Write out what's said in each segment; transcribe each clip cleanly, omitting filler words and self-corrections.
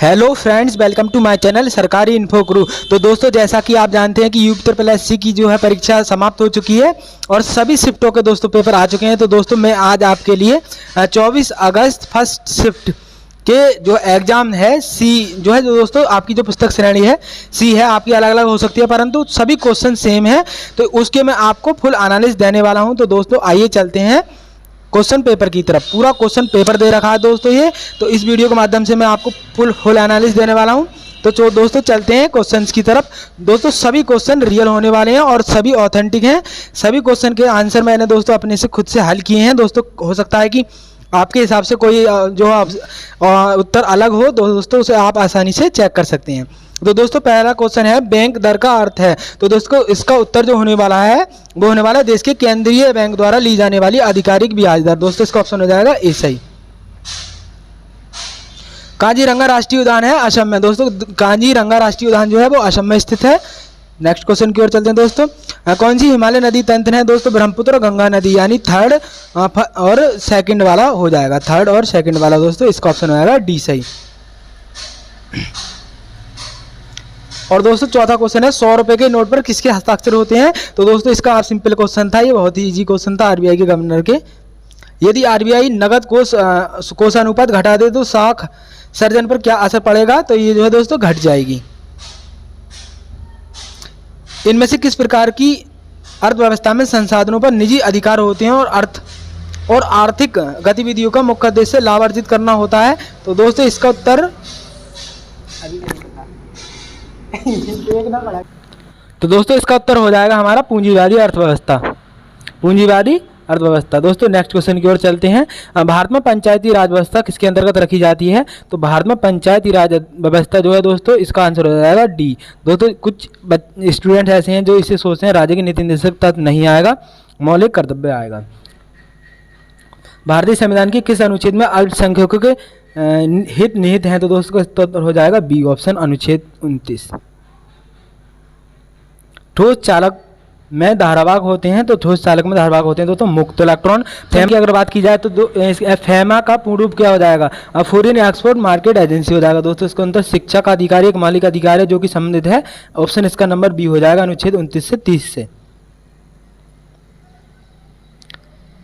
Hello friends, welcome to my channel Sarkari info Guru. तो दोस्तों, जैसा कि आप जानते हैं कि यूपी ट्रिपल एससी की जो है परीक्षा समाप्त हो चुकी है और सभी शिफ्टों के दोस्तों पेपर आ चुके हैं। तो दोस्तों, मैं आज आपके लिए 24 अगस्त फर्स्ट शिफ्ट के जो एग्ज़ाम है सी जो है, जो दोस्तों आपकी जो पुस्तक श्रेणी है सी है, आपकी अलग अलग हो सकती है परंतु सभी क्वेश्चन सेम है। तो उसके मैं आपको फुल एनालिसिस देने वाला हूं। तो दोस्तों आइए चलते हैं क्वेश्चन पेपर की तरफ। पूरा क्वेश्चन पेपर दे रखा है दोस्तों ये, तो इस वीडियो के माध्यम से मैं आपको फुल एनालिसिस देने वाला हूं। तो दोस्तों चलते हैं क्वेश्चंस की तरफ। दोस्तों सभी क्वेश्चन रियल होने वाले हैं और सभी ऑथेंटिक हैं। सभी क्वेश्चन के आंसर मैंने दोस्तों अपने से खुद से हल किए हैं। दोस्तों हो सकता है कि आपके हिसाब से कोई जो उत्तर अलग हो, दोस्तों उसे आप आसानी से चेक कर सकते हैं। तो दोस्तों पहला क्वेश्चन है, बैंक दर का अर्थ है। तो दोस्तों इसका उत्तर जो होने वाला है वो होने वाला है देश के केंद्रीय बैंक द्वारा ली जाने वाली आधिकारिक ब्याज दर। दोस्तों इसका ऑप्शन हो जाएगा ए सही। काजीरंगा राष्ट्रीय उद्यान है असम में। दोस्तों काजीरंगा राष्ट्रीय उद्यान जो है वो असम में स्थित है। नेक्स्ट क्वेश्चन की ओर चलते हैं दोस्तों। कौन सी हिमालय नदी तंत्र है? दोस्तों ब्रह्मपुत्र और गंगा नदी, यानी थर्ड और सेकंड वाला हो जाएगा। थर्ड और सेकंड वाला दोस्तों इसका ऑप्शन हो जाएगा डी सही। और दोस्तों चौथा क्वेश्चन है, 100 रुपए के नोट पर किसके हस्ताक्षर होते हैं? तो दोस्तों इसका सिंपल क्वेश्चन था, ये बहुत ही इजी क्वेश्चन था आरबीआई के गवर्नर के। यदि आरबीआई नगद कोषानुपात घटा दे तो साख सर्जन पर क्या असर पड़ेगा? तो ये जो है दोस्तों घट जाएगी। इनमें से किस प्रकार की अर्थव्यवस्था में संसाधनों पर निजी अधिकार होते हैं और आर्थिक गतिविधियों का मुख्य उद्देश्य लाभ अर्जित करना होता है? तो दोस्तों इसका उत्तर तो दोस्तों इसका उत्तर हो जाएगा हमारा पूंजीवादी अर्थव्यवस्था। पूंजीवादी अर्थव्यवस्था। दोस्तों नेक्स्ट क्वेश्चन की ओर चलते हैं। भारत में पंचायती राज व्यवस्था किसके अंतर्गत रखी जाती है? तो भारत में पंचायती राज व्यवस्था जो है दोस्तों इसका आंसर हो जाएगा डी। दोस्तों कुछ स्टूडेंट ऐसे हैं जो इसे सोचते हैं राज्य के नीति निर्देशक तत्व नहीं आएगा, मौलिक कर्तव्य आएगा। भारतीय संविधान के किस अनुच्छेद में अल्पसंख्यकों के हित निहित हैं? तो दोस्तों इसका उत्तर हो जाएगा बी ऑप्शन, अनुच्छेद 29। ठोस चालक में धारावाहक होते हैं। तो ठोस चालक में धारावाहक होते हैं दोस्तों मुक्त इलेक्ट्रॉन। फैम की अगर बात की जाए तो फैमा का पूर्ण रूप क्या हो जाएगा? फॉरेन एक्सपोर्ट मार्केट एजेंसी हो जाएगा। दोस्तों इसके अंदर शिक्षा का अधिकारी एक मौलिक अधिकार है जो कि संबंधित है। ऑप्शन इसका नंबर बी हो जाएगा, अनुच्छेद 29 से 30 से।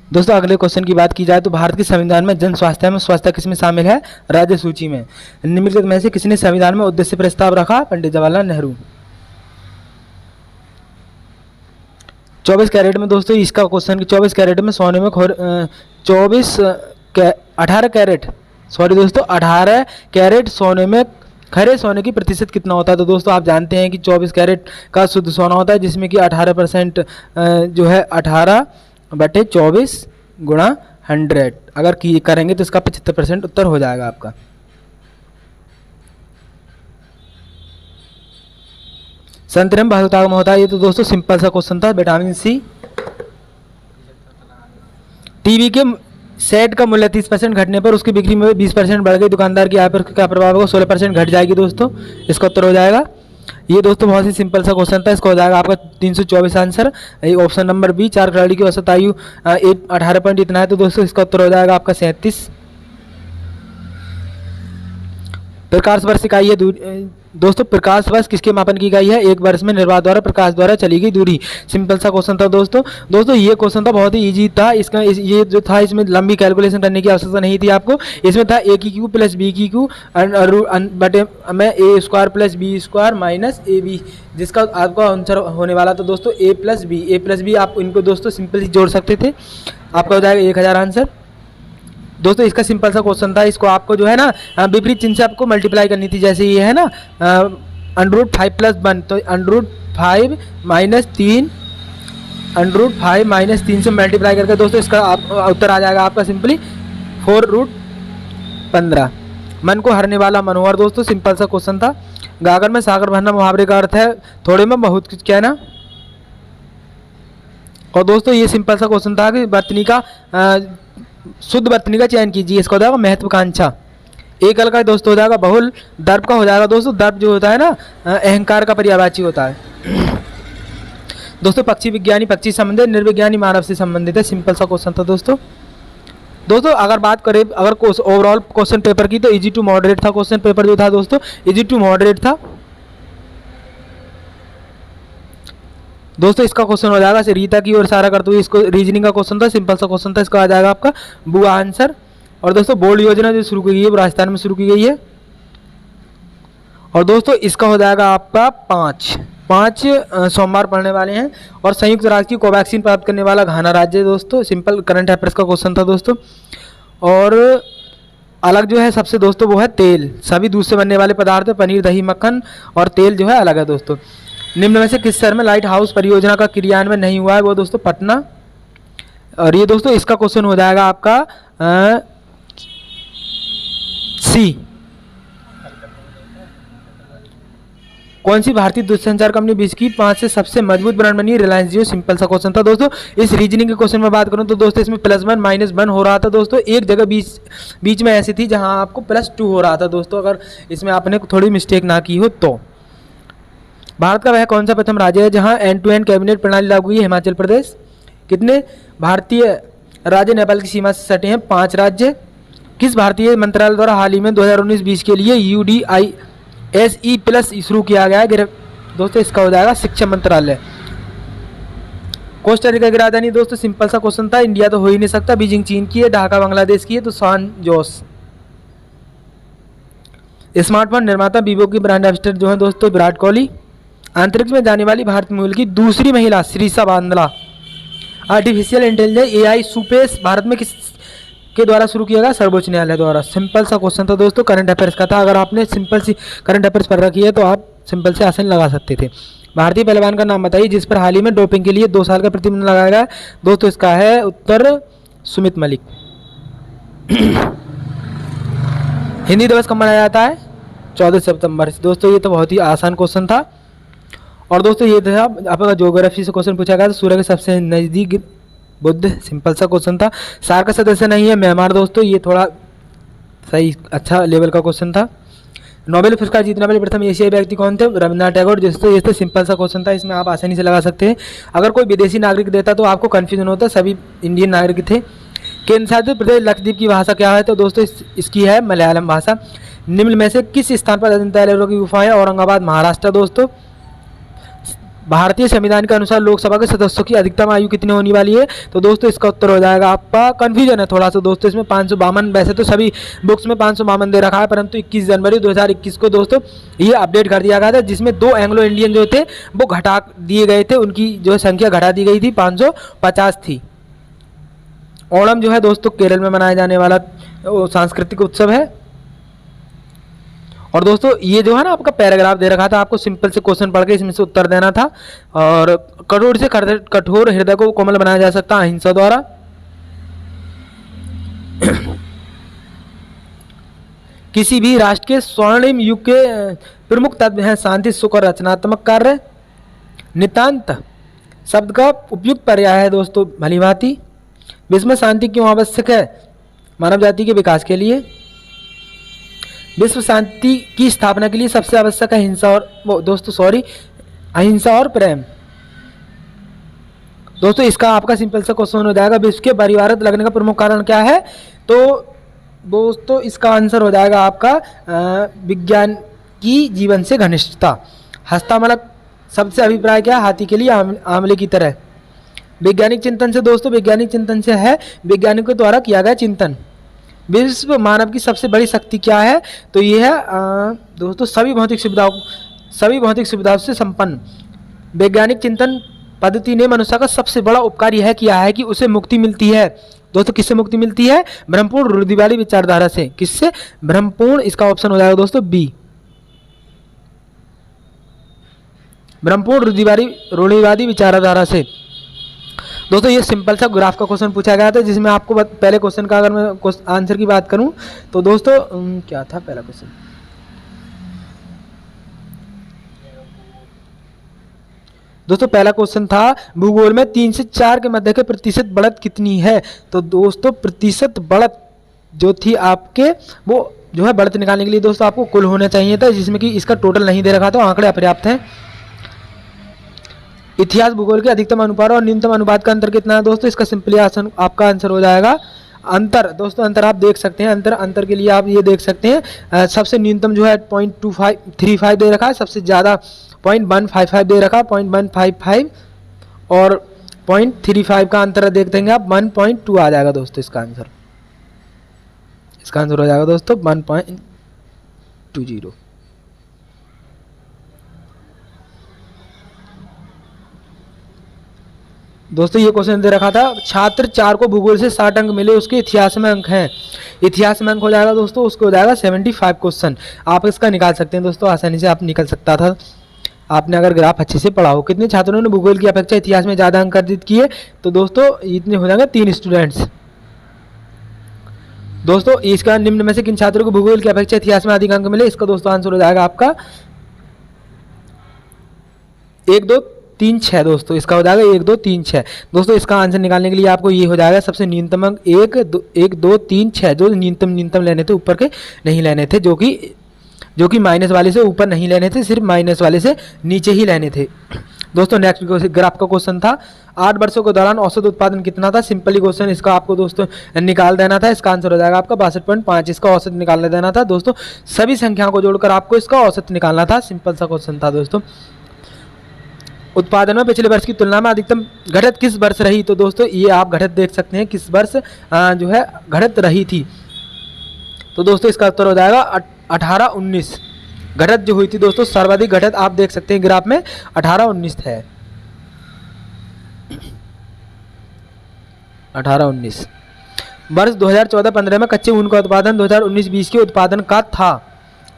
दोस्तों अगले क्वेश्चन की बात की जाए तो भारत के संविधान में जन स्वास्थ्य में स्वास्थ्य किसमें शामिल है? राज्य सूची में। निम्नलिखित में से किसने संविधान में उद्देश्य प्रस्ताव रखा? पंडित जवाहरलाल नेहरू। 24 कैरेट में दोस्तों इसका क्वेश्चन, 24 कैरेट में सोने में 18 कैरेट सॉरी दोस्तों 18 कैरेट सोने में खरे सोने की प्रतिशत कितना होता है? तो दोस्तों आप जानते हैं कि 24 कैरेट का शुद्ध सोना होता है जिसमें कि 18% जो है 18/24 गुणा 100 अगर करेंगे तो इसका 75% उत्तर हो जाएगा आपका। संतरे में बहुतायत होता है। ये तो दोस्तों सिंपल सा क्वेश्चन था। Vitamin C. टीवी के सेट का मूल्य 30% घटने पर उसकी बिक्री में 20% बढ़ गई, दुकानदार की आय पर क्या प्रभाव होगा? 16% घट जाएगी दोस्तों, इसका उत्तर हो जाएगा। ये दोस्तों बहुत ही सिंपल सा क्वेश्चन था, इसका हो जाएगा आपका 324 आंसर। Option number B. 4 खिलाड़ी की औसत आयु 18 पॉइंट इतना है। तो दोस्तों इसका उत्तर हो जाएगा आपका 37। प्रकाश वर्ष इकाई है दोस्तों प्रकाश वर्ष किसके मापन की इकाई है? एक वर्ष में निर्वात द्वारा प्रकाश द्वारा चली गई दूरी। सिंपल सा क्वेश्चन था दोस्तों ये क्वेश्चन था बहुत ही इजी था। ये जो था इसमें लंबी कैलकुलेशन करने की आवश्यकता नहीं थी आपको। इसमें था ए की क्यू प्लस बी की क्यू बटे में a square plus b square minus a b, जिसका आपका आंसर होने वाला था दोस्तों ए प्लस बी। आप इनको दोस्तों सिंपल जोड़ सकते थे, आपका हो जाएगा 1000 आंसर। दोस्तों इसका सिंपल सा क्वेश्चन था, इसको आपको जो है ना विपरीत चिन्ह से आपको मल्टीप्लाई करनी थी। जैसे ये है ना √5 + 1, तो √5 - 3 √5 - 3 से मल्टीप्लाई करके दोस्तों इसका उत्तर आ जाएगा आपका सिंपली 4√15। मन को हरने वाला मनोहर। दोस्तों सिंपल सा क्वेश्चन था। गागर में सागर भरना मुहावरे का अर्थ है थोड़े में बहुत कुछ कहना। और दोस्तों ये सिंपल सा क्वेश्चन था कि वर्तनी का शुद्ध वर्तनी का चयन कीजिए, इसका हो जाएगा महत्वाकांक्षा। एकल का दोस्तों हो जाएगा बहुल। दर्प का हो जाएगा दोस्तों, दर्प जो होता है ना अहंकार का पर्यायवाची होता है। दोस्तों पक्षी विज्ञानी पक्षी संबंधित, निर्विज्ञानी मानव से संबंधित है। सिंपल सा क्वेश्चन था दोस्तों। दोस्तों अगर बात करें अगर ओवरऑल क्वेश्चन पेपर की, तो इजी टू मॉडरेट था क्वेश्चन पेपर जो था दोस्तों, इजी टू मॉडरेट था दोस्तों। इसका क्वेश्चन हो जाएगा रीता की ओर इशारा करते हुए, इसको रीजनिंग का क्वेश्चन था, सिंपल सा क्वेश्चन था, इसका आ जाएगा आपका बू आंसर। और दोस्तों बोर्ड योजना जो शुरू की गई है वो राजस्थान में शुरू की गई है। और दोस्तों इसका हो जाएगा आपका पाँच सोमवार पढ़ने वाले हैं। और संयुक्त राष्ट्र की कोवैक्सीन प्राप्त करने वाला घाना राज्य है दोस्तों, सिंपल करंट अफेयर्स का क्वेश्चन था दोस्तों। और अलग जो है सबसे दोस्तों वो है तेल, सभी दूध से बनने वाले पदार्थ, पनीर दही मक्खन और तेल जो है अलग है दोस्तों। निम्न में से किस शहर में लाइट हाउस परियोजना का क्रियान्वयन नहीं हुआ है, वो दोस्तों पटना। और ये दोस्तों इसका क्वेश्चन हो जाएगा आपका सी। कौन सी भारतीय दूरसंचार कंपनी विश्व की 5 से सबसे मजबूत ब्रांड बनी? रिलायंस जियो। सिंपल सा क्वेश्चन था दोस्तों। इस रीजनिंग के क्वेश्चन में बात करूं तो दोस्तों इसमें +1 -1 हो रहा था दोस्तों, एक जगह बीच में ऐसी थी जहां आपको +2 हो रहा था दोस्तों, अगर इसमें आपने थोड़ी मिस्टेक ना की हो तो। भारत का वह कौन सा प्रथम राज्य है जहां एंड टू एंड कैबिनेट प्रणाली लागू हुई है? हिमाचल प्रदेश। कितने भारतीय राज्य नेपाल की सीमा से सटे हैं? 5 राज्य। किस भारतीय मंत्रालय द्वारा हाल ही में 2019-20 के लिए UDISE+ शुरू किया गया है? दोस्तों इसका हो जाएगा शिक्षा मंत्रालय। कोस्टा रिका की राजधानी दोस्तों, सिंपल सा क्वेश्चन था, इंडिया तो हो ही नहीं सकता, बीजिंग चीन की है, ढाका बांग्लादेश की है, तो सान जोस। स्मार्टफोन निर्माता वीवो की ब्रांड एम्बेसडर जो है दोस्तों विराट कोहली। अंतरिक्ष में जाने वाली भारत मूल की दूसरी महिला Sirisha Bandla. Artificial intelligence AI सुपेस भारत में किस के द्वारा शुरू किया गया? सर्वोच्च न्यायालय द्वारा। सिंपल सा क्वेश्चन था दोस्तों, करंट अफेयर्स का था, अगर आपने सिंपल सी करंट अफेयर्स पढ़ रखी है तो आप सिंपल से आसान लगा सकते थे। भारतीय पहलवान का नाम बताइए जिस पर हाल ही में डोपिंग के लिए 2 साल का प्रतिबंध लगाया गया? दोस्तों इसका है उत्तर सुमित मलिक। हिंदी दिवस कब मनाया जाता है? 14 सितंबर। दोस्तों ये तो बहुत ही आसान क्वेश्चन था। और दोस्तों ये था आपका ज्योग्राफी से क्वेश्चन पूछा गया था, सूर्य के सबसे नज़दीक बुद्ध। सिंपल सा क्वेश्चन था। सार्क का सदस्य नहीं है म्यांमार दोस्तों, ये थोड़ा सही अच्छा लेवल का क्वेश्चन था। नोबेल पुरस्कार जीतने वाले प्रथम एशियाई व्यक्ति कौन थे? रविन्द्रनाथ टैगोर। दोस्तों ये तो सिंपल सा क्वेश्चन था, इसमें आप आसानी से लगा सकते हैं। अगर कोई विदेशी नागरिक देता तो आपको कन्फ्यूजन होता, सभी इंडियन नागरिक थे। केंद्र शासित प्रदेश लक्षद्वीप की भाषा क्या है? तो दोस्तों इसकी है मलयालम भाषा। निम्न में से किस स्थान पर अजंता एलोरा की गुफा है? औरंगाबाद महाराष्ट्र दोस्तों। भारतीय संविधान के अनुसार लोकसभा के सदस्यों की अधिकतम आयु कितनी होने वाली है? तो दोस्तों इसका उत्तर हो जाएगा आपका, कन्फ्यूजन है थोड़ा सा दोस्तों इसमें, 552। वैसे तो सभी बुक्स में 552 दे रखा है, परंतु 21 जनवरी 2021 को दोस्तों ये अपडेट कर दिया गया था, जिसमें 2 एंग्लो इंडियन जो थे वो घटा दिए गए थे, उनकी जो संख्या घटा दी गई थी, 550 थी। ओणम जो है दोस्तों केरल में मनाया जाने वाला सांस्कृतिक उत्सव है। और दोस्तों ये जो है ना आपका पैराग्राफ दे रखा था, आपको सिंपल से क्वेश्चन पढ़ के इसमें से उत्तर देना था। और कठोर से कठोर हृदय को कोमल बनाया जा सकता है अहिंसा द्वारा। किसी भी राष्ट्र के स्वर्णिम युग के प्रमुख तत्व हैं शांति, सुख और रचनात्मक कार्य। नितांत शब्द का उपयुक्त पर्याय है दोस्तों भलीभांति। विश्व में शांति क्यों आवश्यक है? मानव जाति के विकास के लिए। विश्व शांति की स्थापना के लिए सबसे आवश्यक है अहिंसा और प्रेम। दोस्तों इसका आपका सिंपल सा क्वेश्चन हो जाएगा, विश्व के परिवारत लगने का प्रमुख कारण क्या है? तो दोस्तों इसका आंसर हो जाएगा आपका विज्ञान की जीवन से घनिष्ठता। हस्तामलक शब्द से अभिप्राय क्या? हाथी के लिए आंवले की तरह। वैज्ञानिक चिंतन से दोस्तों, वैज्ञानिक चिंतन से है वैज्ञानिकों द्वारा किया गया चिंतन। विश्व मानव की सबसे बड़ी शक्ति क्या है? तो ये है दोस्तों सभी भौतिक सुविधाओं से संपन्न। वैज्ञानिक चिंतन पद्धति ने मनुष्य का सबसे बड़ा उपकार यह किया है कि उसे मुक्ति मिलती है। दोस्तों किससे मुक्ति मिलती है? भ्रमपूर्ण रूढ़िवादी विचारधारा से। किससे? भ्रमपूर्ण, इसका ऑप्शन हो जाएगा दोस्तों बी, भ्रमपूर्ण रूढ़िवादी विचारधारा से। दोस्तों ये सिंपल सा ग्राफ का क्वेश्चन पूछा गया था, जिसमें आपको पहले क्वेश्चन का अगर मैं आंसर की बात करूं तो दोस्तों क्या था पहला क्वेश्चन? दोस्तों पहला क्वेश्चन था भूगोल में 3 से 4 के मध्य के प्रतिशत बढ़त कितनी है? तो दोस्तों प्रतिशत बढ़त जो थी आपके, वो जो है बढ़त निकालने के लिए दोस्तों आपको कुल होना चाहिए था, जिसमें कि इसका टोटल नहीं दे रखा था, आंकड़े अपर्याप्त हैं। इतिहास भूगोल के अधिकतम अनुपात और न्यूनतम अनुपात का अंतर कितना है? दोस्तों इसका सिंपली आपका आंसर हो जाएगा अंतर दोस्तों, अंतर आप देख सकते हैं। अंतर के लिए आप ये देख सकते हैं, सबसे न्यूनतम जो है 0.2535 दे रखा है, सबसे ज़्यादा 0.155 दे रखा है, 0.155 और 0.35 का अंतर देख देंगे आप 1.2 आ जाएगा दोस्तों। इसका आंसर हो जाएगा दोस्तों 1.20। दोस्तों ये क्वेश्चन दे रखा था, छात्र 4 को भूगोल से 60 अंक मिले, उसके इतिहास में अंक हैं। इतिहास में अंक हो जाएगा दोस्तों, उसको हो जाएगा 75 क्वेश्चन। आप इसका निकाल सकते हैं दोस्तों, आसानी से आप निकल सकता था, आपने अगर ग्राफ अच्छे से पढ़ा हो। कितने छात्रों ने भूगोल की अपेक्षा इतिहास में ज़्यादा अंक अर्जित किए? तो दोस्तों इतने हो जाएंगे 3 स्टूडेंट्स। दोस्तों इसका निम्न में से किन छात्रों को भूगोल की अपेक्षा इतिहास में अधिक अंक मिले? इसका दोस्तों आंसर हो जाएगा आपका 1 2 3 6 दोस्तों। इसका हो जाएगा 1 2 3 6। दोस्तों इसका आंसर निकालने के लिए आपको ये हो जाएगा, सबसे न्यूनतम अंक 1 2 3 6 जो न्यूनतम लेने थे, ऊपर के नहीं लेने थे, जो कि माइनस वाले से ऊपर नहीं लेने थे, सिर्फ माइनस वाले से नीचे ही लेने थे। दोस्तों नेक्स्ट ग्राफ का क्वेश्चन था, 8 वर्षों के दौरान औसत उत्पादन कितना था? सिंपली क्वेश्चन, इसका आपको दोस्तों निकाल देना था। इसका आंसर हो जाएगा आपका 62.5। इसका औसत निकाल देना था दोस्तों, सभी संख्याओं को जोड़कर आपको इसका औसत निकालना था। सिंपल सा क्वेश्चन था दोस्तों। उत्पादन में पिछले वर्ष की तुलना में अधिकतम घटत किस वर्ष रही? तो दोस्तों ये आप घटत देख सकते हैं, किस वर्ष जो है घटत रही थी। तो दोस्तों इसका उत्तर हो जाएगा 18-19। घटत जो हुई थी दोस्तों, सर्वाधिक घटत आप देख सकते हैं ग्राफ में 18-19 है। 18-19। वर्ष 2014-15 में कच्चे ऊन का उत्पादन 2019-20 के उत्पादन का था।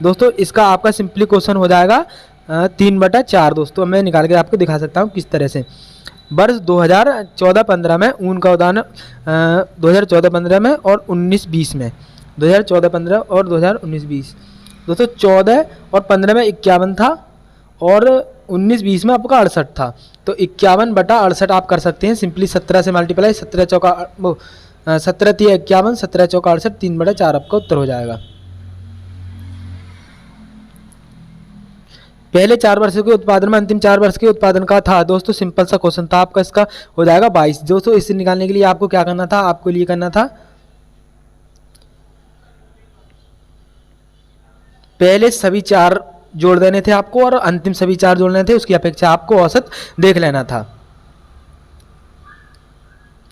दोस्तों इसका आपका सिंपली क्वेश्चन हो जाएगा 3/4 दोस्तों। मैं निकाल के आपको दिखा सकता हूँ किस तरह से। वर्ष 2014-15 में ऊन का उत्पादन 2014-15 में और 19-20 में, 2014-15 और 2019-20 दोस्तों 14 और 15 में 51 था और 19-20 में आपका 68 था। तो 51/68 आप कर सकते हैं सिंपली, 17 से मल्टीप्लाई, 17 चौका 17 × 51, 17 चौका 68, 3/4 आपका उत्तर हो जाएगा। पहले 4 वर्षों के उत्पादन में अंतिम 4 वर्ष के उत्पादन का था। दोस्तों सिंपल सा क्वेश्चन था आपका, इसका हो जाएगा 22। दोस्तों इससे निकालने के लिए आपको क्या करना था? आपको लिए करना था, पहले सभी 4 जोड़ देने थे आपको और अंतिम सभी 4 जोड़ने थे, उसकी अपेक्षा आपको औसत देख लेना था।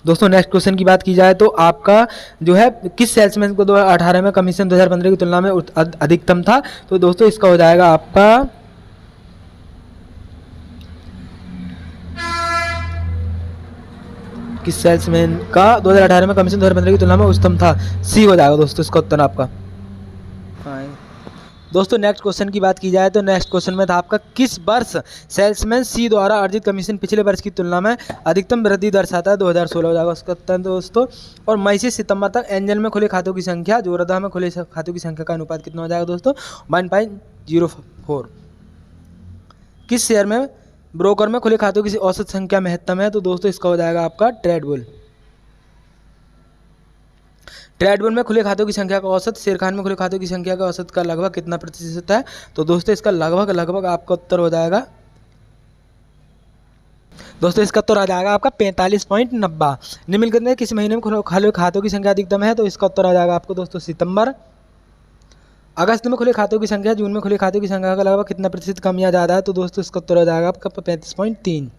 दोस्तों नेक्स्ट क्वेश्चन की बात की जाए तो आपका जो है, किस सेल्समैन को 2018 में कमीशन 2015 की तुलना में अधिकतम था? तो दोस्तों इसका हो जाएगा आपका किस सेल्समैन का 2018 में कमीशन 2015 की तुलना में उच्चतम था? सी हो जाएगा दोस्तों इसका उत्तर आपका। दोस्तों नेक्स्ट क्वेश्चन की बात की जाए तो नेक्स्ट क्वेश्चन में था आपका, किस वर्ष सेल्समैन सी द्वारा अर्जित कमीशन पिछले वर्ष की तुलना में अधिकतम वृद्धि दर्शाता है? 2016 हो जाएगा उसका उत्तर दोस्तों। और मई से सितंबर तक एंजल में खुले खातों की संख्या, जोरदा में खुले खातों की संख्या का अनुपात कितना हो जाएगा दोस्तों? 1.04। किस शेयर में ब्रोकर में खुले खातों की औसत संख्या महत्तम है? तो दोस्तों इसका हो जाएगा आपका ट्रेडबुल। ट्रेडबुल में खुले खातों की संख्या का औसत शेर खान में खुले खातों की संख्या का औसत का लगभग कितना प्रतिशत है? तो दोस्तों इसका लगभग आपका उत्तर हो जाएगा दोस्तों, इसका उत्तर आ जाएगा आपका 45.90। निम्नलिखित में किस महीने में खुले खातों की संख्या अधिकतम है? तो इसका उत्तर आ जाएगा आपको दोस्तों सितंबर। अगस्त में खुले खातों की संख्या, जून में खुले खातों की संख्या का लगभग कितना प्रतिशत कम या ज़्यादा है? तो दोस्तों इसका उत्तर हो जाएगा आपका 35.3।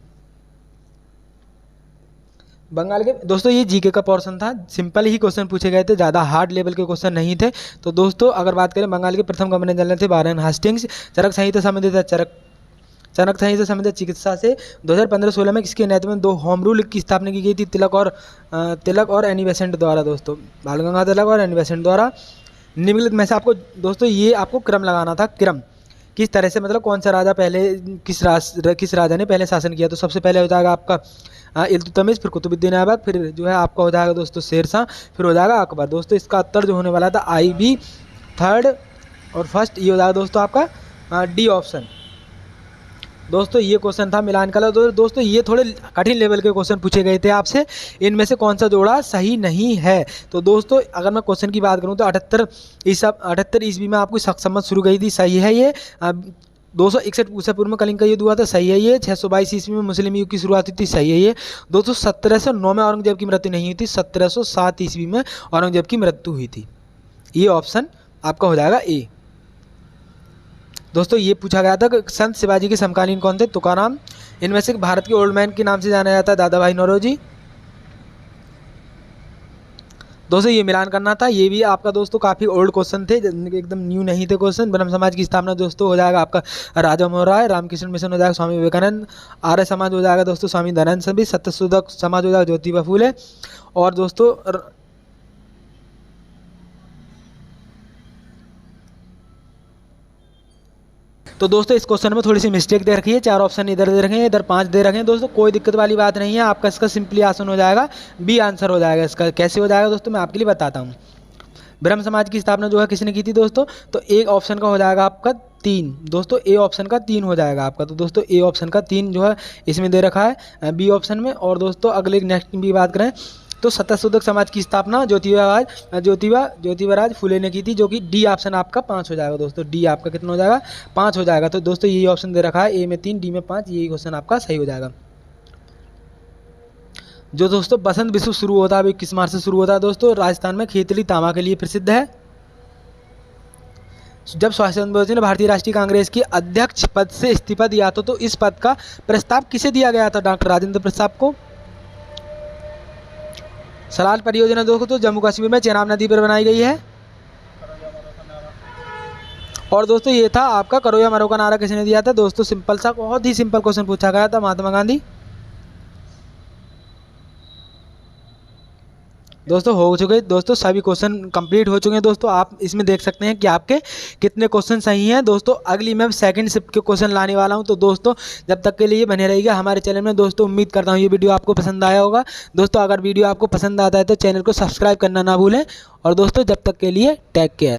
बंगाल के दोस्तों ये जीके का पोर्शन था, सिंपल ही क्वेश्चन पूछे गए थे, ज़्यादा हार्ड लेवल के क्वेश्चन नहीं थे। तो दोस्तों अगर बात करें, बंगाल के प्रथम गवर्नर जनरल थे वारेन हेस्टिंग्स। चरक संहिता संबंधित चरक संहिता संबंधित चिकित्सा से 2015-16 में किसके नेतृत्व में 2 होम रूल की स्थापना की गई थी? तिलक और एनी बेसेंट द्वारा दोस्तों, बाल गंगाधर तिलक और एनी बेसेंट द्वारा। निम्नलिखित में से आपको दोस्तों ये आपको क्रम लगाना था, क्रम किस तरह से, मतलब कौन सा राजा पहले, किस राजा ने पहले शासन किया? तो सबसे पहले हो जाएगा आपका इल्तुतमिश, फिर कुतुबुद्दीन ऐबक, फिर जो है आपका हो जाएगा दोस्तों शेरशाह, फिर हो जाएगा अकबर। दोस्तों इसका उत्तर जो होने वाला था IB 3rd और फर्स्ट, ये हो जाएगा दोस्तों आपका डी ऑप्शन। दोस्तों ये क्वेश्चन था मिलान का। दोस्तों ये थोड़े कठिन लेवल के क्वेश्चन पूछे गए थे आपसे, इनमें से कौन सा जोड़ा सही नहीं है? तो दोस्तों अगर मैं क्वेश्चन की बात करूं तो 78 ईस्वी में आपको शक सम्मत शुरू गई थी, सही है ये। 261 ईसा पूर्व में कलिंग का युद्ध हुआ था, सही है ये। 622 ईस्वी में मुस्लिम युग की शुरुआत हुई थी, सही है ये। 1709 में औरंगजेब की मृत्यु नहीं हुई थी, 1707 ईस्वी में औरंगजेब की मृत्यु हुई थी। ये ऑप्शन आपका हो जाएगा ए। दोस्तों ये पूछा गया था कि संत शिवाजी के समकालीन कौन थे? तुकाराम। इनमें से भारत के ओल्ड मैन के नाम से जाना जाता है दादा भाई नौरोजी। दोस्तों ये मिलान करना था, ये भी आपका दोस्तों काफ़ी ओल्ड क्वेश्चन थे, एकदम न्यू नहीं थे क्वेश्चन। ब्रह्म समाज की स्थापना दोस्तों हो जाएगा आपका राजा मोहन राय। रामकृष्ण मिशन हो जाएगा स्वामी विवेकानंद। आर्य समाज हो जाएगा दोस्तों स्वामी दयानंद सरस्वती। सत्यशोधक समाज हो जाएगा ज्योतिबा फूले। और दोस्तों तो दोस्तों इस क्वेश्चन में थोड़ी सी मिस्टेक दे रखी है, 4 ऑप्शन इधर दे रखे हैं, इधर 5 दे रखे हैं। दोस्तों कोई दिक्कत वाली बात नहीं है, आपका इसका सिंपली आंसर हो जाएगा बी आंसर हो जाएगा इसका। कैसे हो जाएगा दोस्तों मैं आपके लिए बताता हूँ। ब्रह्म समाज की स्थापना जो है किसने की थी दोस्तों? तो एक ऑप्शन का हो जाएगा आपका 3। दोस्तों ए ऑप्शन का 3 हो जाएगा आपका। तो दोस्तों ए ऑप्शन का 3 जो है इसमें दे रखा है बी ऑप्शन में। और दोस्तों अगले नेक्स्ट की बात करें तो सत्यशोधक समाज की स्थापना ज्योतिबा फूले ने की थी, जो कि डी ऑप्शन आपका 5 हो जाएगा। दोस्तों डी आपका कितना हो जाएगा? 5 हो जाएगा। तो दोस्तों यही ऑप्शन दे रखा है, ए में 3 डी में 5, यही क्वेश्चन आपका सही हो जाएगा। जो दोस्तों बसंत विश्व शुरू होता है 21 मार्च से शुरू होता है दोस्तों, राजस्थान में खेतली तांबा के लिए प्रसिद्ध है। जब सुभाष चंद्र बोस ने भारतीय राष्ट्रीय कांग्रेस की अध्यक्ष पद से इस्तीफा दिया तो इस पद का प्रस्ताव किसे दिया गया था? डॉक्टर राजेंद्र प्रसाद को। सलाल परियोजना दोस्तों जम्मू कश्मीर में चेनाब नदी पर बनाई गई है। और दोस्तों ये था आपका करो या मरो का नारा किसने दिया था? दोस्तों सिंपल सा, बहुत ही सिंपल क्वेश्चन पूछा गया था, महात्मा गांधी। दोस्तों हो चुके दोस्तों सभी क्वेश्चन कंप्लीट हो चुके हैं दोस्तों। आप इसमें देख सकते हैं कि आपके कितने क्वेश्चन सही हैं। दोस्तों अगली मैं सेकंड शिफ्ट के क्वेश्चन लाने वाला हूं, तो दोस्तों जब तक के लिए बने रहिएगा हमारे चैनल में। दोस्तों उम्मीद करता हूं ये वीडियो आपको पसंद आया होगा। दोस्तों अगर वीडियो आपको पसंद आता है तो चैनल को सब्सक्राइब करना ना भूलें। और दोस्तों जब तक के लिए टेक केयर।